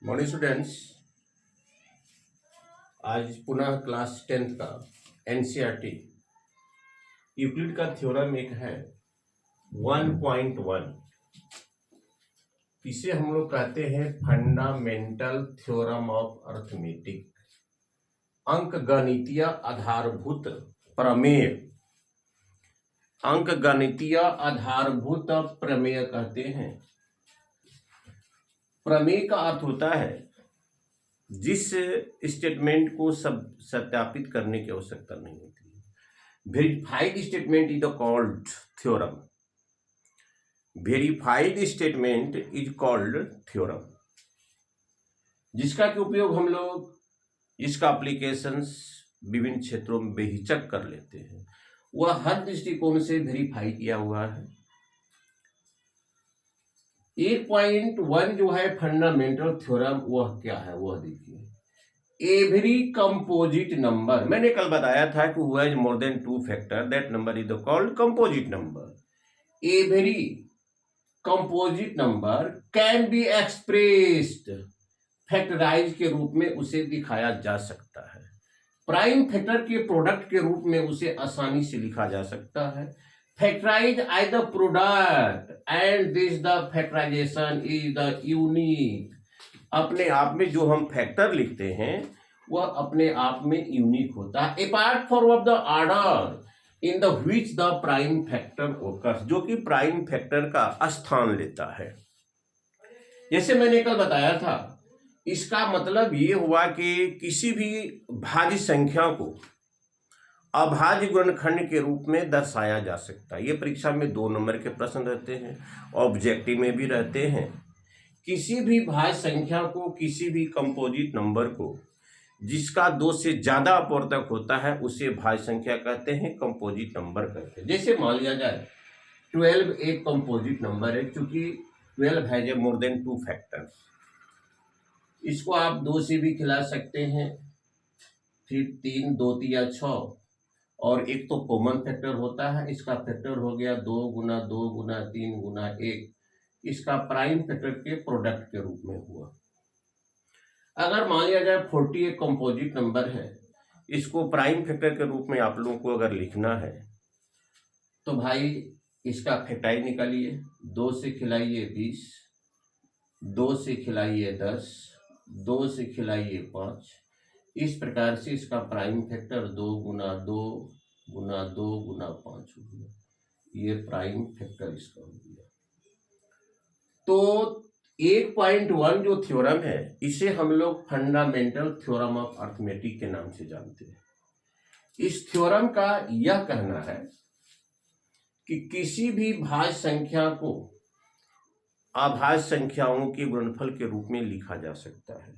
Morning students, आज पुनः class 10th का एनसीईआरटी यूक्लिड का थ्योरम एक है 1.1। इसे हम लोग कहते हैं फंडामेंटल थ्योरम ऑफ अर्थमेटिक, अंकगणितीय आधारभूत प्रमेय। अंकगणितीय आधारभूत प्रमेय कहते हैं। प्रमेय का अर्थ होता है जिस स्टेटमेंट को सत्यापित करने की आवश्यकता नहीं होती है। Verified statement is the called theorem. Verified statement is called theorem, जिसका के उपयोग हम लोग इसका एप्लीकेशंस विभिन्न क्षेत्रों में बेहिचक कर लेते हैं। वह हर दृष्टिकोण से वेरीफाई किया हुआ है। 1.1 जो है फंडामेंटल थ्योरम, वह क्या है वह देखिए। एवरी कंपोजिट नंबर, मैंने कल बताया था कि हुआ is more than 2 factor, that number is the called composite number. Every composite number can be expressed, factorize के रूप में उसे दिखाया जा सकता है। प्राइम फैक्टर के प्रोडक्ट के रूप में उसे आसानी से लिखा जा सकता है। Factorize as the product and this the factorization is the unique। अपने आप में जो हम फैक्टर लिखते हैं वह अपने आप में यूनिक होता है, apart from the order in the which the prime factor occurs, जो कि प्राइम फैक्टर का स्थान लेता है। जैसे मैंने कल बताया था, इसका मतलब ये हुआ कि किसी भी भाज्य संख्या को अभाज्य गुणनखंड के रूप में दर्शाया जा सकता है। ये परीक्षा में 2 नंबर के प्रश्न रहते हैं, ऑब्जेक्टिव में भी रहते हैं। किसी भी भाज्य संख्या को, किसी भी कंपोजिट नंबर को जिसका 2 से ज्यादा अपवर्तक होता है उसे भाज्य संख्या कहते हैं, कंपोजिट नंबर कहते हैं। जैसे मान लिया जाए 12 एक कंपोजिट नंबर है, क्योंकि 12 हैज मोर देन 2 फैक्टर्स। इसको आप 2 से भी खिला सकते हैं, फिर 3, 2 या 6, और एक तो कॉमन फैक्टर होता है, इसका फैक्टर हो गया 2 गुना 2 गुना 3 गुना 1, इसका प्राइम फैक्टर के प्रोडक्ट के रूप में हुआ। अगर मान लिया जाए 40 एक कंपोजिट नंबर है, इसको प्राइम फैक्टर के रूप में आप लोगों को अगर लिखना है तो भाई इसका फैक्टराइज निकालिए। 2 से खिलाइए 20, 2 से खिलाइए 10, 2 से खिलाइए 5। इस प्रकार से इसका प्राइम फैक्टर 2 गुना 2 गुना 2 गुना 5 हो गया। ये प्राइम फैक्टर इसका हो गया। तो 1.1 जो थ्योरम है, इसे हम लोग फंडामेंटल थ्योरम ऑफ अर्थमेटिक के नाम से जानते हैं। इस थ्योरम का यह कहना है कि किसी भी भाज्य संख्या को अभाज्य संख्याओं के गुणनफल के रूप में लिखा जा सकता है।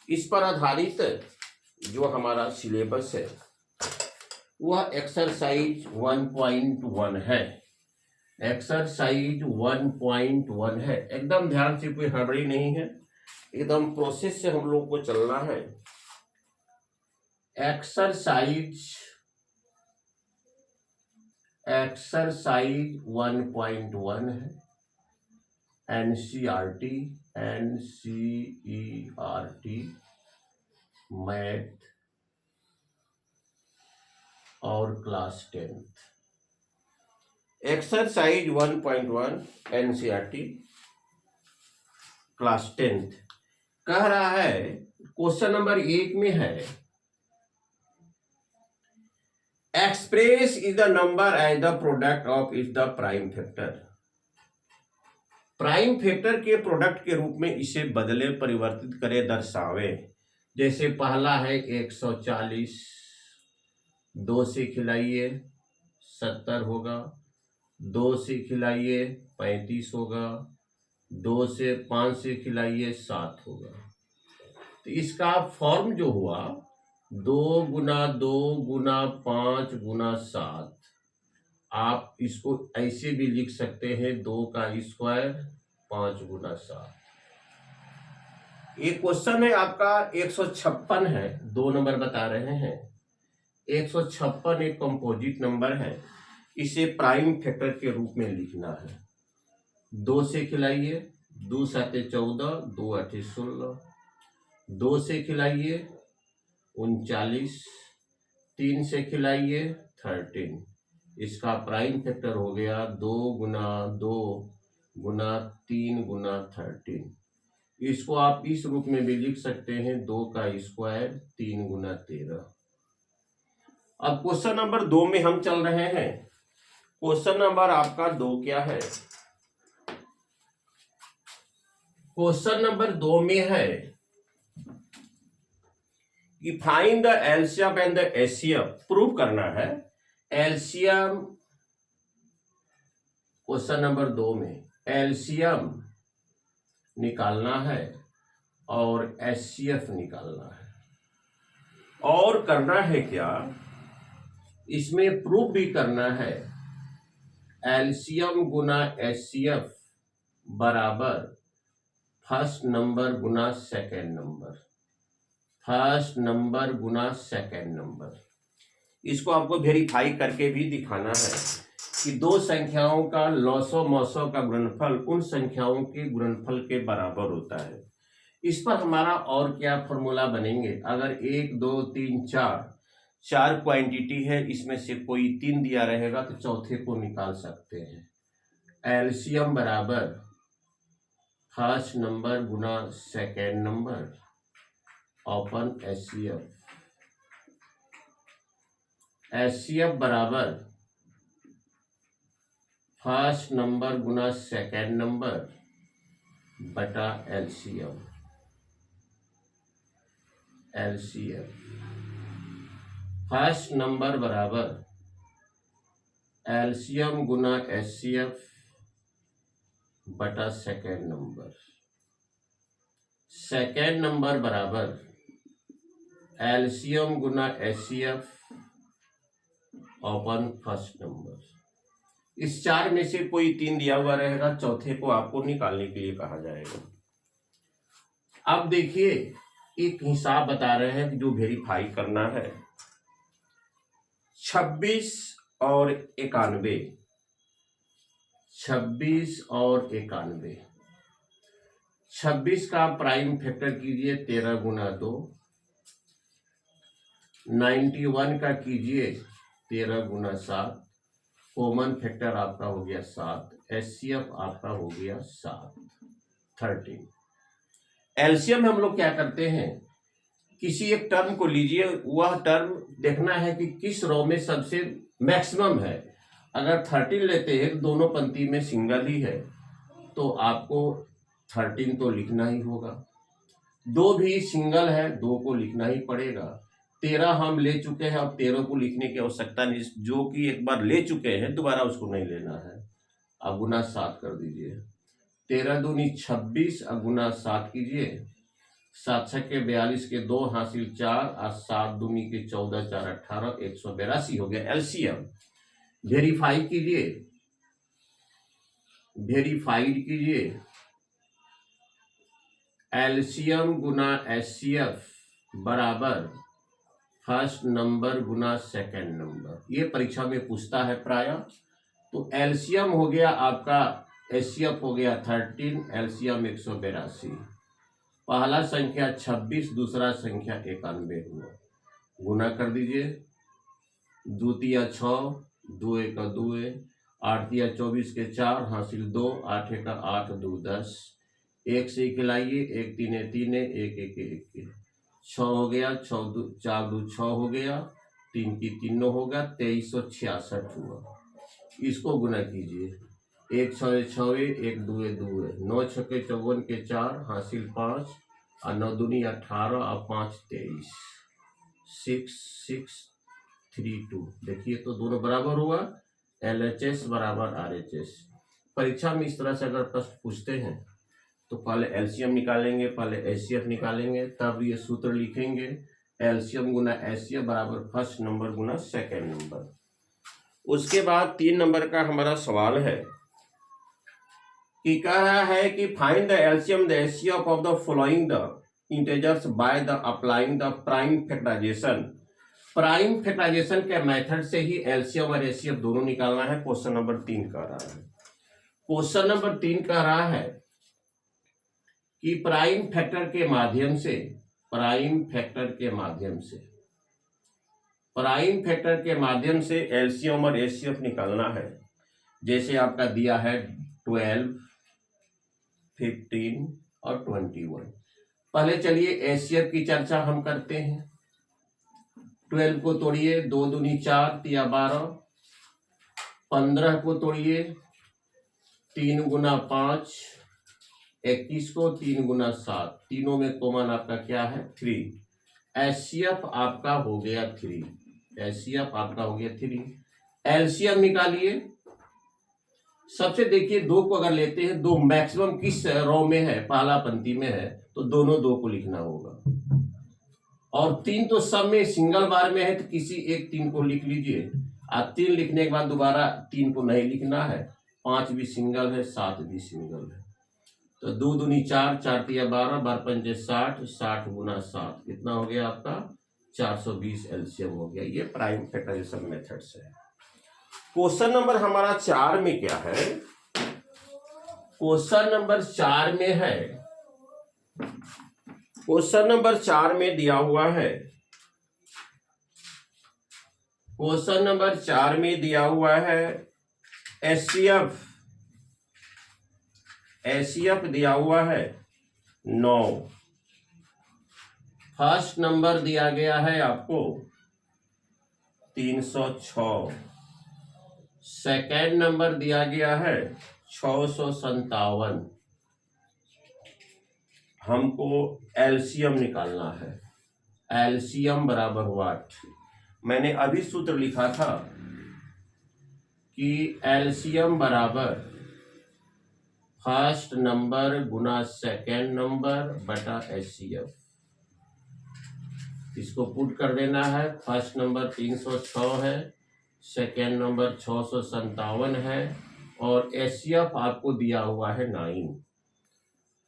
इस पर आधारित जो हमारा सिलेबस है वह एक्सरसाइज 1.1 है। एक्सरसाइज 1.1 है। एकदम ध्यान से, कोई हड़बड़ी नहीं है, एकदम प्रोसेस से हम लोग को चलना है। एक्सरसाइज 1.1 है। एनसीईआरटी मैथ और class 10th। Exercise 1.1 NCERT class 10th कह रहा है, क्वेश्चन नंबर 1 में है, express is the number as the product of is the prime factor. Prime factor के प्रोडक्ट के रूप में इसे बदले, परिवर्तित करे, दर्शावे। जैसे पहला है 140, 2 से खिलाइए 70 होगा, 2 से खिलाइए 35 होगा, 2 से 5 से खिलाइए 7 होगा। तो इसका फॉर्म जो हुआ 2 गुना 2 गुना 5 गुना 7। आप इसको ऐसे भी लिख सकते हैं, 2 का स्क्वायर 5 गुना 7। एक क्वेश्चन है आपका 156 है, 2 नंबर बता रहे हैं। 156 एक कंपोजिट नंबर है, इसे प्राइम फैक्टर के रूप में लिखना है। 2 से खिलाइए 2 7 14, 2 8 16, 2 से खिलाइए 39, 3 से खिलाइए 13। इसका प्राइम फैक्टर हो गया 2 गुना 2 गुना 3 गुना 13। इसको आप इस रूप में भी लिख सकते हैं 2 का स्क्वायर 3 गुना 13। अब क्वेश्चन नंबर 2 में हम चल रहे हैं। क्वेश्चन नंबर आपका 2 क्या है? क्वेश्चन नंबर 2 में है कि find the LCM and the HCF. Prove करना है एलसीएम। क्वेश्चन नंबर 2 में एलसीएम निकालना है और एचसीएफ निकालना है। और करना है क्या, इसमें प्रूव भी करना है एलसीएम गुना एचसीएफ बराबर फर्स्ट नंबर गुना सेकेंड नंबर, फर्स्ट नंबर गुना सेकेंड नंबर। इसको आपको वेरीफाई करके भी दिखाना है कि दो संख्याओं का लॉसो मौसो का गुणनफल उन संख्याओं के गुणनफल के बराबर होता है। इस पर हमारा और क्या फॉर्मूला बनेंगे? अगर 1 2 3 4 क्वांटिटी है, इसमें से कोई 3 दिया रहेगा तो चौथे को निकाल सकते हैं। एलसीएम बराबर फर्स्ट नंबर गुना second number open HCF. HCF बराबर फर्स्ट नंबर गुना सेकेंड नंबर बटा एलसीएम। एलसीएफ फर्स्ट नंबर बराबर एलसीएम गुना एचसीएफ बटा सेकेंड नंबर। सेकेंड नंबर बराबर एलसीएम गुना एचसीएफ ओपन फर्स्ट नंबर। इस 4 में से कोई 3 दिया हुआ रहेगा, चौथे को आपको निकालने के लिए कहा जाएगा। अब देखिए एक हिसाब बता रहे हैं कि जो वेरीफाई करना है। 26 और 91, 26 और 91। 26 का प्राइम फैक्टर कीजिए 13 गुना 2, 91 का कीजिए 13 गुना 7, कॉमन फैक्टर आपका हो गया 7, एचसीएफ आपका हो गया 7, 13। एलसीएम हम लोग क्या करते हैं, किसी एक टर्म को लीजिए, वह टर्म देखना है कि किस रो में सबसे मैक्सिमम है। अगर 13 लेते हैं, दोनों पंक्ति में सिंगल ही है, तो आपको 13 तो लिखना ही होगा। 2 भी सिंगल है, 2 को लिखना ही पड़ेगा। 13 हम ले चुके हैं, अब 13 को लिखने की आवश्यकता नहीं, जो कि एक बार ले चुके हैं दोबारा उसको नहीं लेना है। अब गुना 7 कर दीजिए, 13 दूनी 26, अब गुना 7 कीजिए, 7 छक्के 42 के 2 हासिल 4 और 7 दूनी के 14 4 18, 182 हो गया एलसीएम। वेरीफाई कीजिए, वेरीफाइड कीजिए एलसीएम गुना एचसीएफ बराबर फर्स्ट नंबर गुना सेकेंड नंबर। ये परीक्षा में पूछता है प्राय। तो एलसीएम हो गया आपका, एचसीएफ हो गया 13, एलसीएम 182। पहला संख्या 26, दूसरा संख्या 91 हुआ। गुना कर दीजिए, 2 तिया 6, 2 एक 2, 8 तिया 24 के 4 हासिल 2, 8 एक 8, 2 10, 1 से खिलाइए, 1 3 3, 1 1 1, 6 हो गया, 6 4 2 6 हो गया, 3 की 3 होगा, 2366 हुआ। इसको गुना कीजिए, 1 6 6, 1 2 2, 9 छक्के 54 के 4 हासिल 5 और 9 दूनी 18 और 5 23, 6 6 3 2। देखिए तो दोनों बराबर हुआ, एलएचएस बराबर आरएचएस। परीक्षा में इस तरह से अगर प्रश्न पूछते हैं तो पहले एलसीएम निकालेंगे, पहले एचसीएफ निकालेंगे, तब ये सूत्र लिखेंगे एलसीएम गुना एचसीएफ बराबर फर्स्ट नंबर गुना सेकेंड नंबर। उसके बाद 3 नंबर का हमारा सवाल है कि कह रहा है कि find the LCM the HCF of the following the integers by the applying the prime factorization. Prime factorization के मेथड से ही एलसीएम और एचसीएफ दोनों निकालना है। क्वेश्चन नंबर 3 कह रहा है, क्वेश्चन नंबर 3 कह रहा है कि प्राइम फैक्टर के माध्यम से एलसीएम और एचसीएफ निकालना है। जैसे आपका दिया है 12, 15 और 21। पहले चलिए एचसीएफ की चर्चा हम करते हैं। 12 को तोड़िए, 2 दूनी 4 या 12। 15 को तोड़िए, 3 गुना 5। 21 को 3 गुना 7। तीनों में कॉमन आपका क्या है? 3। एचसीएफ आपका हो गया 3। एलसीएम निकालिए। सबसे देखिए 2 को अगर लेते हैं, 2 मैक्सिमम किस रो में है? पहला पंक्ति में है, तो दोनों 2 को लिखना होगा। और 3 तो सब में सिंगल बार में है, तो किसी एक 3 को लिख लीजिए। 3 लिखने के बाद दोबारा 3 को नहीं लिखना है। 5 भी सिंगल है, 7 भी सिंगल है। तो 2 दूनी 4, 4 तिया 12, 12 पंजे 60, 60 गुना 7 कितना हो गया आपका? 420 एलसीएम हो गया। ये प्राइम फैक्टराइजेशन मेथड से है। क्वेश्चन नंबर हमारा 4 में क्या है? क्वेश्चन नंबर 4 में है, क्वेश्चन नंबर 4 में दिया हुआ है, क्वेश्चन नंबर 4 में दिया हुआ है एचसीएफ दिया हुआ है 9। फर्स्ट नंबर दिया गया है आपको 306। सेकेंड नंबर दिया गया है 657। हमको एलसीएम निकालना है। एलसीएम बराबर व्हाट? मैंने अभी सूत्र लिखा था कि एलसीएम बराबर फर्स्ट नंबर गुना सेकेंड नंबर बटा एचसीएफ। इसको पुट कर देना है। फर्स्ट नंबर 306 है, सेकेंड नंबर 657 है, और एचसीएफ आपको दिया हुआ है 9।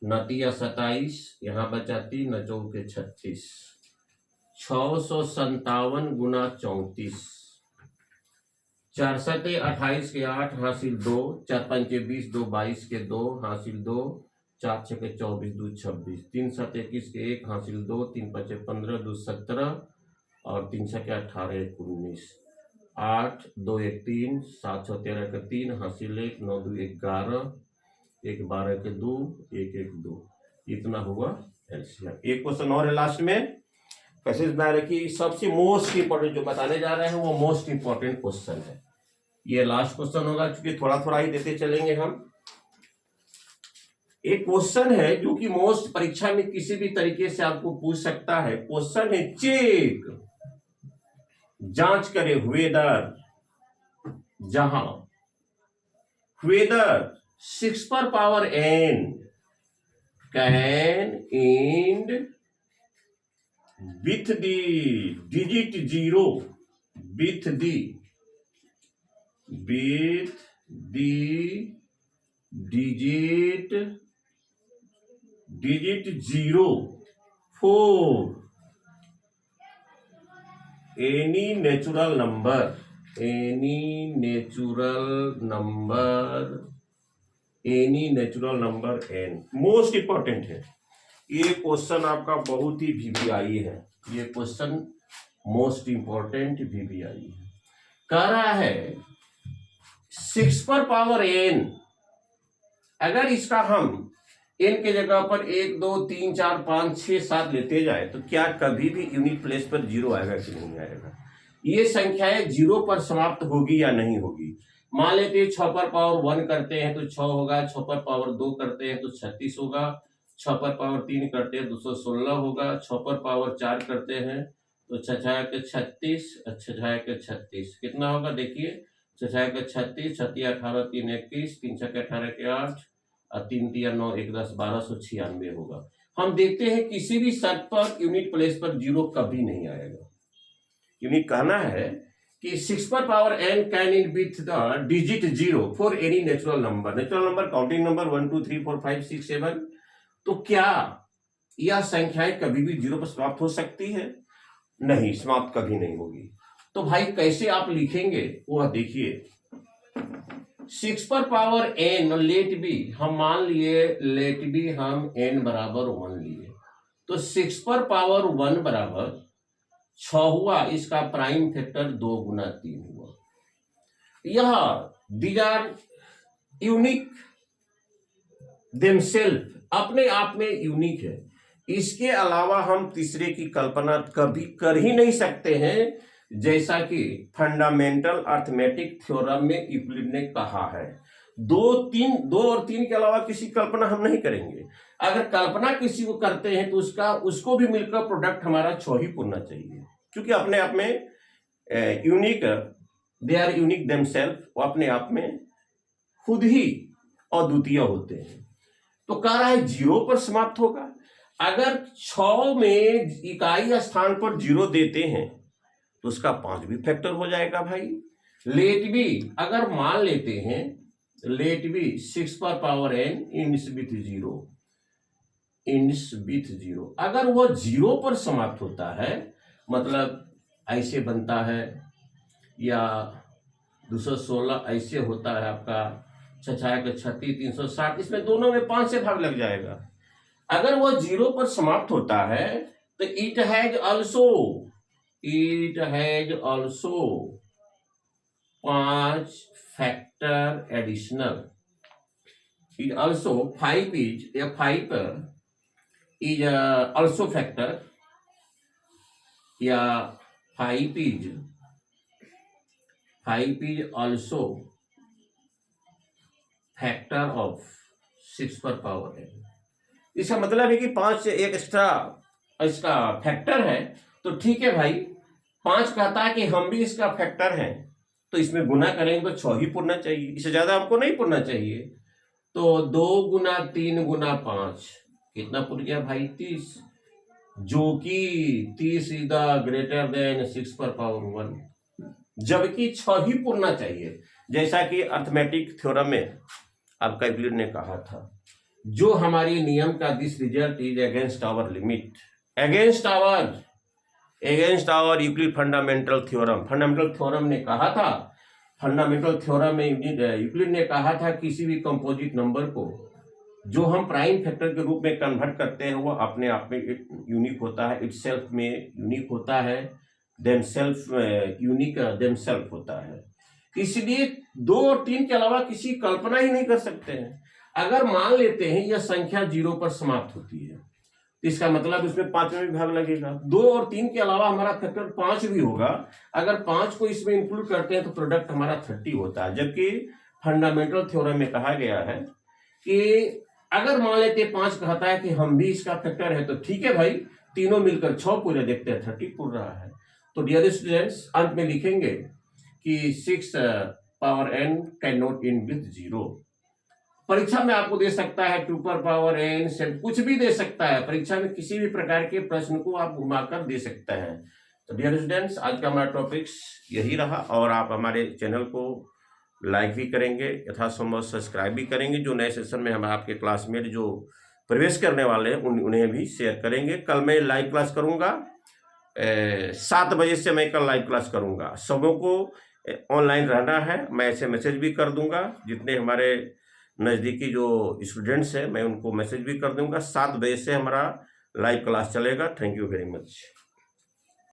9 27, यहाँ बचा 3, 9 चौके 36। 657 गुना 34। 4 7 28 के 8 हासिल 2। 4 5 20, 2 22 के 2 हासिल 2। 4 6 के 24, 2 26। 3 7 21 के 1 हासिल 2। 3 5 15, 2 17, और 3 6 के 18, 1 19। 8 2 1 3, 7 6 13 के 3 हासिल 1। 9 2 11, 1 12 के 2, 1 1 2। इतना हुआ एलसीएम। एक क्वेश्चन और है लास्ट में, पैसेज बना रखिए। सबसे मोस्ट इंपॉर्टेंट जो बताने जा रहे हैं वो मोस्ट इंपॉर्टेंट क्वेश्चन है। ये लास्ट क्वेश्चन होगा, क्योंकि थोड़ा थोड़ा ही देते चलेंगे हम। एक क्वेश्चन है जो कि मोस्ट परीक्षा में किसी भी तरीके से आपको पूछ सकता है। क्वेश्चन है चेक, जांच करे वेदर, जहां वेदर 6 पर power n can and with the digit 0, with the digit 0 for any natural number, n। Most important है ये क्वेश्चन, आपका बहुत ही वीवीआई है। ये क्वेश्चन मोस्ट इंपॉर्टेंट वीवीआई है। कह रहा है 6 पर पावर n, अगर इसका हम n के जगह पर 1 2 3 4 5 6 7 लेते जाए तो क्या कभी भी यूनिट प्लेस पर 0 आएगा कि नहीं आएगा? ये संख्याएं 0 पर समाप्त होगी या नहीं होगी? मान लेते हैं 6 पर पावर 1 करते हैं तो 6 होगा। 6 पर पावर 2 करते हैं तो 36 होगा। 6 पर पावर 3 करते हैं 216 होगा। 6 पर पावर 4 करते हैं तो 6 के 36, 6 के 36 कितना होगा? देखिए 6 के 36, 6 18, 3 21, 3 6 के 18 के 8, और 3 3 9 1 10 1296 होगा। हम देखते हैं किसी भी शर्त पर यूनिट प्लेस पर 0 कभी नहीं आएगा। यूनिट कहना है कि 6 पर power n can in with the digit 0 for any natural number counting number 1 2 3 4 5 6 7। तो क्या यह संख्याएं कभी भी 0 पर समाप्त हो सकती है? नहीं, समाप्त कभी नहीं होगी। तो भाई कैसे आप लिखेंगे वह देखिए। 6 पर पावर n लेट बी हम मान लिए, लेट बी हम n बराबर 1 लिए, तो 6 पर पावर 1 बराबर 6 हुआ, इसका प्राइम फैक्टर 2 गुना 3 हुआ। यह दीज आर यूनिक देमसेल्फ, अपने आप में यूनिक है। इसके अलावा हम तीसरे की कल्पना कभी कर ही नहीं सकते हैं, जैसा कि फंडामेंटल अर्थमेटिक थ्योरम में यूक्लिड ने कहा है। 2 और 3 के अलावा किसी कल्पना हम नहीं करेंगे। अगर कल्पना किसी को करते हैं तो उसको भी मिलकर प्रोडक्ट हमारा 6 ही पूरना चाहिए, क्योंकि अपने आप में unique, they are unique themselves, वो अपने आप में खुद ही अद्वितीय होते हैं। तो कह रहा है 0 पर समाप्त होगा। अगर 6 में इकाई स्थान पर 0 देते हैं तो उसका 5 भी फैक्टर हो जाएगा भाई। लेट बी अगर मान लेते हैं, लेट बी 6 पर पावर n इंड्स विथ 0, अगर वो 0 पर समाप्त होता है, मतलब ऐसे बनता है, या 216 ऐसे होता है आपका, 6 36 360, इसमें दोनों में 5 से भाग लग जाएगा। अगर वो 0 पर समाप्त होता है तो it has also 5 factor additional. It also 5 is also factor, या 5 इज ऑल्सो फैक्टर ऑफ 6 पर पावर n। इसका मतलब है कि 5 से एक एक्स्ट्रा इसका फैक्टर है, तो ठीक है भाई। 5 कहता है कि हम भी इसका फैक्टर हैं, तो इसमें गुना करेंगे तो 6 ही पूरना चाहिए, इससे ज्यादा हमको नहीं पूरना चाहिए। तो 2 गुना 3 गुना 5 कितना पूर गया भाई? 30, जो कि 30 इज द ग्रेटर देन 6 पर पावर 1, जबकि 6 ही पूरना चाहिए, जैसा कि अर्थमेटिक थ्योरम में आपका यूक्लिड ने कहा था। जो हमारी नियम का this result is against our limit, against our Euclid fundamental theorem ने कहा था। फंडामेंटल थ्योरम में यूक्लिड ने कहा था किसी भी कंपोजिट नंबर को जो हम प्राइम फैक्टर के रूप में कन्वर्ट करते हैं वो अपने आप में यूनिक होता है, इटसेल्फ में यूनिक होता है, देमसेल्फ होता है। इसलिए 2 और 3 के अलावा किसी कल्पना ही नहीं कर सकते हैं। अगर मान लेते हैं यह संख्या 0 पर समाप्त होती है, तो इसका मतलब इसमें 5 में भी भाग लगेगा। 2 और 3 के अलावा हमारा फैक्टर 5 भी होगा। अगर 5 को इसमें इंक्लूड करते हैं तो प्रोडक्ट हमारा 30 होता है। जबकि फंडामेंटल थ्योरम में कहा गया है कि अगर मान लेते 5 कहता है कि हम भी इसका फैक्टर है, तो ठीक है भाई, तीनों मिलकर 6 पूरे, देखते हैं 30 पूर रहा है। तो डियर स्टूडेंट्स, अंत में लिखेंगे कि 6 power n can not and with 0। परीक्षा में आपको दे सकता है 2 पर पावर n से कुछ भी दे सकता है। परीक्षा में किसी भी प्रकार के प्रश्न को आप घुमाकर दे सकते हैं। तो डियर स्टूडेंट्स, आज का हमारा टॉपिक्स यही रहा, और आप हमारे चैनल को लाइक भी करेंगे, यथासंभव सब्सक्राइब भी करेंगे। जो नए सेशन में हम आपके क्लासमेट जो प्रवेश करने वाले हैं उन्हें भी शेयर करेंगे। कल मैं लाइव क्लास करूंगा, 7 बजे से मैं कल लाइव क्लास करूंगा। सबों को ऑनलाइन रहना है, मैं ऐसे मैसेज भी कर दूंगा। जितने हमारे नज़दीकी जो स्टूडेंट्स हैं मैं उनको मैसेज भी कर दूंगा। 7 बजे से हमारा लाइव क्लास चलेगा। Thank you very much.